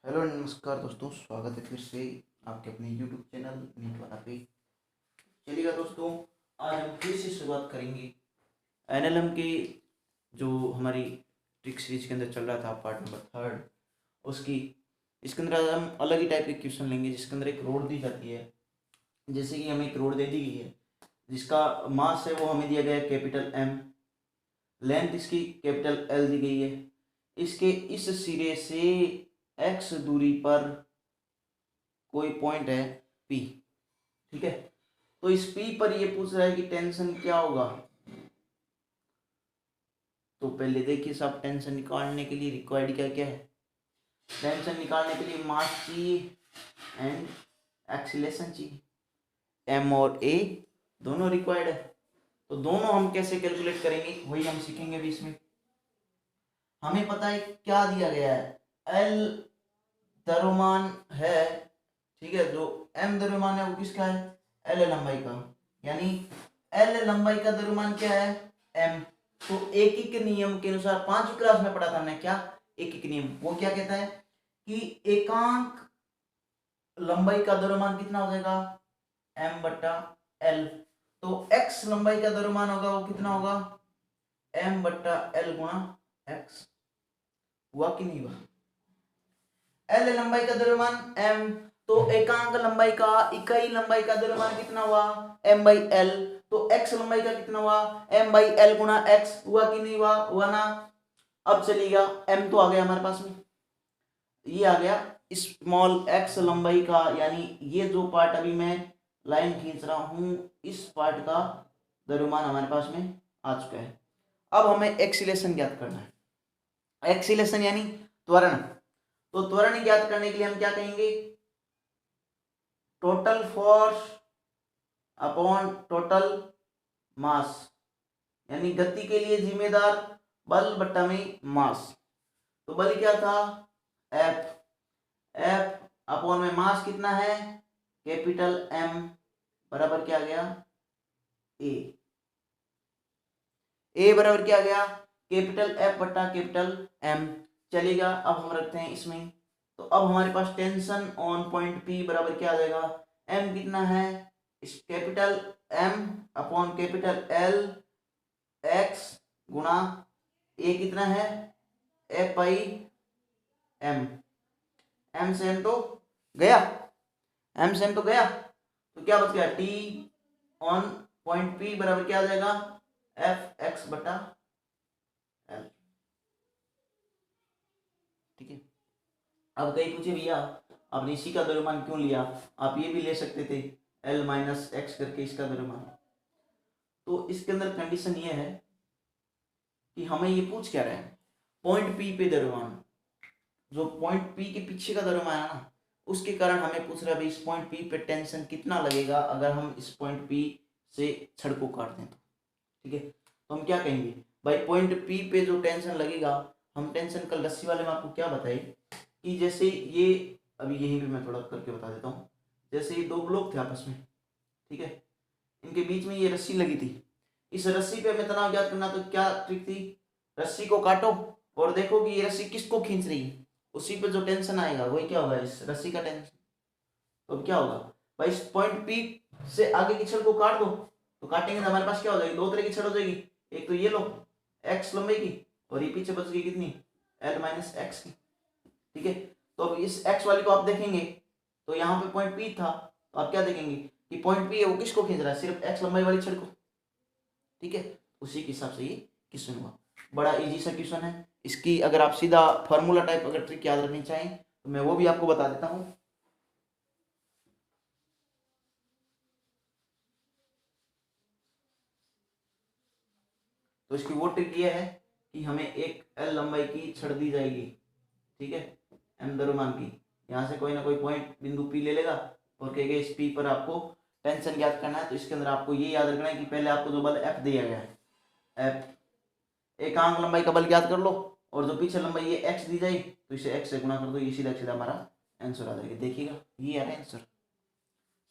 Hello नमस्कार दोस्तों, स्वागत है फिर से आपके अपने यूट्यूब चैनल नीट वाला पे। चलिएगा दोस्तों, आज हम फिर से शुरुआत करेंगे एनएलएम के जो हमारी ट्रिक सीरीज के अंदर चल रहा था, पार्ट नंबर 3 उसकी। इसके अंदर आज हम अलग ही टाइप के क्वेश्चन लेंगे, जिसके अंदर एक रोड दी जाती है। जैसे कि हमें एक रोड दे दी गई है जिसका मास है वो हमें दिया गया है कैपिटल एम, लेंथ इसकी कैपिटल एल दी गई है। इसके इस सिरे से एक्स दूरी पर कोई पॉइंट है पी, ठीक है। तो इस पी पर ये पूछ रहा है कि टेंशन क्या होगा। तो पहले देखिए साहब, टेंशन निकालने के लिए रिक्वायर्ड क्या क्या है। टेंशन निकालने के लिए मास चाहिए एंड एक्सीलरेशन चाहिए। एम और ए दोनों रिक्वायर्ड है। तो दोनों हम कैसे कैलकुलेट करेंगे वही हम सीखेंगे भी इसमें। हमें पता है क्या दिया गया है, एल द्रव्यमान है, ठीक है। जो एम द्रव्यमान है वो किसका है, एल लंबाई का। यानी एल लंबाई का द्रव्यमान क्या है, एम। तो एकीक नियम के अनुसार 5वीं क्लास में पढ़ा था हमने, क्या एकीक नियम, वो क्या कहता है कि एकांक लंबाई का द्रव्यमान कितना हो जाएगा, एम बट्टा एल। तो एक्स लंबाई का द्रव्यमान होगा वो कितना होगा, एम बट्टा एल गुणा एक्स। हुआ कि नहीं हुआ। एल लंबाई का द्रव्यमान एम, तो एकांक लंबाई का, इकाई लंबाई का द्रव्यमान कितना हुआ, एम बाई एल। तो एक्स लंबाई का कितना हुआ, एम बाई एल गुना एक्स। हुआ कि नहीं हुआ, हुआ ना। अब चलिएगा, एम तो आ गया हमारे पास में, ये आ गया स्मॉल एक्स लंबाई का, यानी ये जो पार्ट अभी मैं लाइन खींच रहा हूं इस पार्ट का द्रव्यमान हमारे पास में आ चुका है। अब हमें एक्सीलरेशन ज्ञात करना है। एक्सीलरेशन यानी त्वरण। तो त्वरण ज्ञात करने के लिए हम क्या कहेंगे, total force upon total mass, यानी गति के लिए जिम्मेदार बल बट्टा में मास। तो बल क्या था, एफ। एफ अपॉन में मास कितना है, कैपिटल एम, बराबर क्या गया, ए। ए बराबर क्या गया, कैपिटल एफ बट्टा कैपिटल एम। चलेगा, अब हम रखते हैं इसमें। तो अब हमारे पास टेंशन ऑन पॉइंट पी बराबर क्या आ जाएगा, एम कितना है, capital M upon capital L x गुणा ए कितना है, एफ बाई एम। एम से एम तो गया, एम से एम तो गया, तो क्या बच गया, टी ऑन पॉइंट पी बराबर क्या आ जाएगा, एफ एक्स बटा एल, ठीक है। अब कहीं पूछे भैया आपने इसी का द्रव्यमान क्यों लिया, आप ये भी ले सकते थे एल माइनस एक्स करके इसका द्रव्यमान। तो इसके अंदर कंडीशन ये है कि हमें ये पूछ क्या रहा है, पॉइंट पी पे द्रव्यमान, जो पॉइंट पी के पीछे का द्रव्यमान है ना, उसके कारण हमें पूछ रहा है भाई इस पॉइंट पी पे टेंशन कितना लगेगा अगर हम इस पॉइंट पी से छड़ को काट दें तो, ठीक है। तो हम क्या कहेंगे भाई, पॉइंट पी पे जो टेंशन लगेगा, हम टेंशन कल रस्सी वाले में आपको क्या बताए कि जैसे ये, अभी यहीं पे मैं थोड़ा करके बता देता हूँ। जैसे ये दो ब्लॉक थे आपस में, ठीक है, इनके बीच में ये रस्सी लगी थी। इस रस्सी पे हमें तनाव ज्ञात करना, तो क्या ट्रिक थी, रस्सी को काटो और देखो कि ये रस्सी किसको खींच रही है, उसी पे जो टेंशन आएगा वही क्या होगा, इस रस्सी का टेंशन। तो क्या होगा भाई, इस पॉइंट पी से आगे की छड़ को काट दो, तो काटेंगे तो हमारे पास क्या हो जाएगी, दो तरह की छड़ हो जाएगी। एक तो ये लो एक्स लंबाई की, और ये पीछे बच गई कितनी, एल माइनस एक्स की, ठीक है। तो अब इस एक्स वाली को आप देखेंगे तो यहाँ पे पॉइंट पी था, तो आप क्या देखेंगे कि पॉइंट पी है वो किसको खींच रहा है, सिर्फ एक्स लंबाई वाली छड़ को, ठीक है। उसी के हिसाब से ये क्वेश्चन हुआ। बड़ा इजी सा क्वेश्चन है। इसकी अगर आप सीधा फॉर्मूला टाइप अगर ट्रिक याद रखनी चाहें तो मैं वो भी आपको बता देता हूँ। तो इसकी वो ट्रिक ये है कि हमें एक एल लंबाई की छड़ दी जाएगी, ठीक है, एम द्रव्यमान की। यहाँ से कोई ना कोई पॉइंट बिंदु पी ले लेगा और कहेगा इस पी पर आपको टेंशन ज्ञात करना है। तो इसके अंदर आपको ये याद रखना है कि पहले आपको जो बल एफ दिया गया है, एफ, एकांक लंबाई का बल ज्ञात कर लो, और जो पीछे लंबाई ये एक्स दी जाए तो इसे एक्स से गुणा कर दो, ये सीधा सीधा हमारा आंसर आ जाएगा। देखिएगा ये आ रहा है आंसर,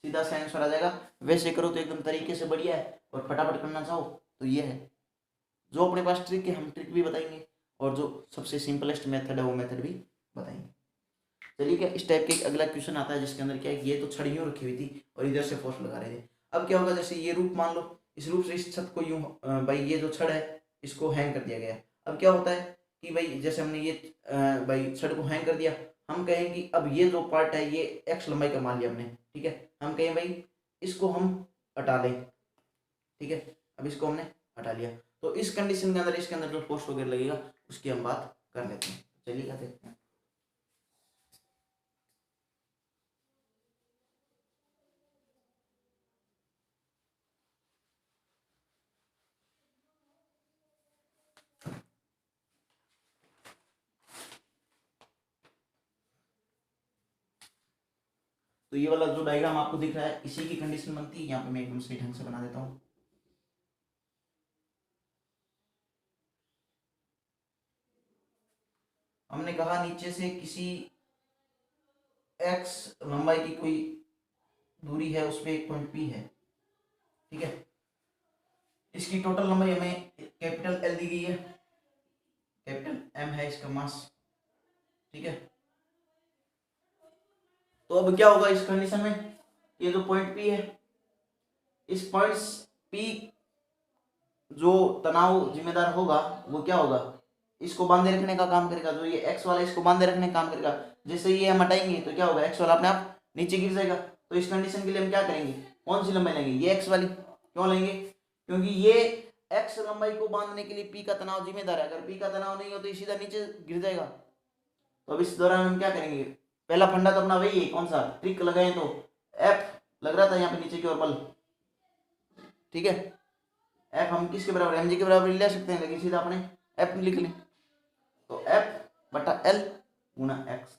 सीधा सा आंसर आ जाएगा। वैसे करो तो एकदम तरीके से बढ़िया है, और फटाफट करना चाहो तो ये है। जो अपने पास ट्रिक है हम ट्रिक भी बताएंगे, और जो सबसे सिंपलेस्ट मेथड है वो मेथड भी बताएंगे। चलिए क्या, इस टाइप के एक अगला क्वेश्चन आता है जिसके अंदर क्या है, ये तो छड़ यूं रखी हुई थी और इधर से फोर्स लगा रहे थे। अब क्या होगा, जैसे ये रूप मान लो, इस रूप से इस छत को यूं भाई ये जो छड़ है इसको हैंग कर दिया गया। अब क्या होता है कि भाई जैसे हमने ये भाई छड़ को हैंग कर दिया, हम कहें कि अब ये जो पार्ट है ये एक्स लंबाई का मान लिया हमने, ठीक है। हम कहें भाई इसको हम हटा लें, ठीक है। अब इसको हमने हटा लिया, तो इस कंडीशन के अंदर इसके अंदर जो फोर्स वगैरह लगेगा उसकी हम बात कर लेते हैं। चलिए क्या देखते हैं। तो ये वाला जो डायग्राम आपको दिख रहा है इसी की कंडीशन बनती है। यहाँ पे मैं एकदम सही ढंग से बना देता हूँ। हमने कहा नीचे से किसी एक्स लंबाई की कोई दूरी है, उस पर एक पॉइंट पी है, ठीक है। इसकी टोटल लंबाई हमें कैपिटल एल दी गई है, कैपिटल एम है इसका मास, ठीक है। तो अब क्या होगा इस कंडीशन में, ये जो पॉइंट पी है, इस पॉइंट पी जो तनाव जिम्मेदार होगा वो क्या होगा, इसको बांधे रखने का काम करेगा। जो ये एक्स वाला इसको बांधे रखने का काम करेगा। जैसे ये हम हटाएंगे तो क्या होगा, एक्स वाला अपने आप नीचे गिर जाएगा। तो इस कंडीशन के लिए हम क्या करेंगे, कौन सी लंबाई लेंगे, ये एक्स वाली। क्यों लेंगे, क्योंकि ये एक्स लंबाई को बांधने के लिए पी का तनाव जिम्मेदार है। अगर पी का तनाव नहीं हो तो ये सीधा नीचे गिर जाएगा। तो अब इस दौरान हम क्या करेंगे, पहला फंडा तो अपना वही है, कौन सा ट्रिक लगाए तो एफ लग रहा था यहाँ पे नीचे की ओर बल, ठीक है। एफ हम किसके बराबर, एम जी के बराबर ले सकते हैं, लेकिन सीधा अपने एफ लिख लें। तो एफ बटा एल गुना एक्स।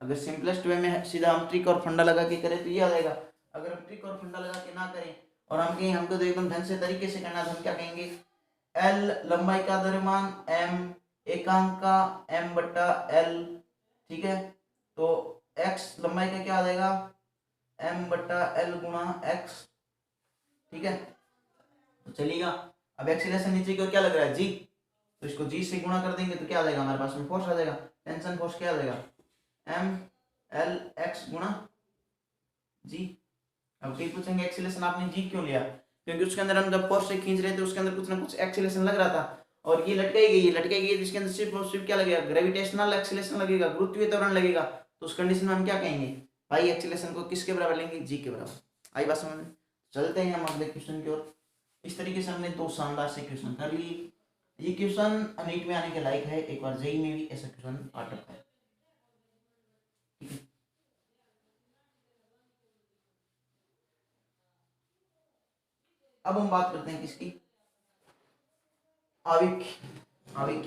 अगर सिंपलेस्ट वे में सीधा हम ट्रिक और फंडा लगा के करें तो ये आ जाएगा। अगर हम ट्रिक और फंडा लगा के ना करें और हम कहें हमको तो एकदम ढंग से तरीके से करना, तो हम क्या कहेंगे, एल लंबाई का द्रव्यमान, एम एकांक का एम बटा एल, ठीक है। तो एक्स लंबाई का क्या आ जाएगा, एम बटा एल गुणा एक्स, ठीक है। तो चलिएगा, अब एक्सीलरेशन नीचे की ओर क्या लग रहा है, जी। तो इसको जी से गुणा कर देंगे तो क्या आ जाएगा, हमारे पास में फोर्स आ जाएगा, टेंशन फोर्स क्या आ जाएगा, एम एल एक्स गुणा जी। अब ठीक पूछेंगे एक्सीलरेशन आपने जी क्यों लिया, क्योंकि उसके अंदर हम जब फोर्स से खींच रहे थे उसके अंदर कुछ ना कुछ एक्सीलरेशन लग रहा था। और ये लटकाई गई है, लटकाई गई है जिसके अंदर सिर्फ और सिर्फ क्या लगेगा, ग्रेविटेशनल एक्सीलरेशन लगेगा, गुरुत्वीय त्वरण लगेगा। तो उस कंडीशन में हम क्या कहेंगे, भाई एक्सीलरेशन को किसके बराबर लेंगे, जी के बराबर। आई बात समझ में। चलते हैं हम अगले क्वेश्चन की ओर। इस तरीके से हमने दो शानदार से क्वेश्चन कर लिए। ये क्वेश्चन नीट में आने के लायक है, एक बार जेई में भी ऐसा क्वेश्चन आ सकता है, ठीक है। अब हम बात करते हैं किसकी, आविक आविक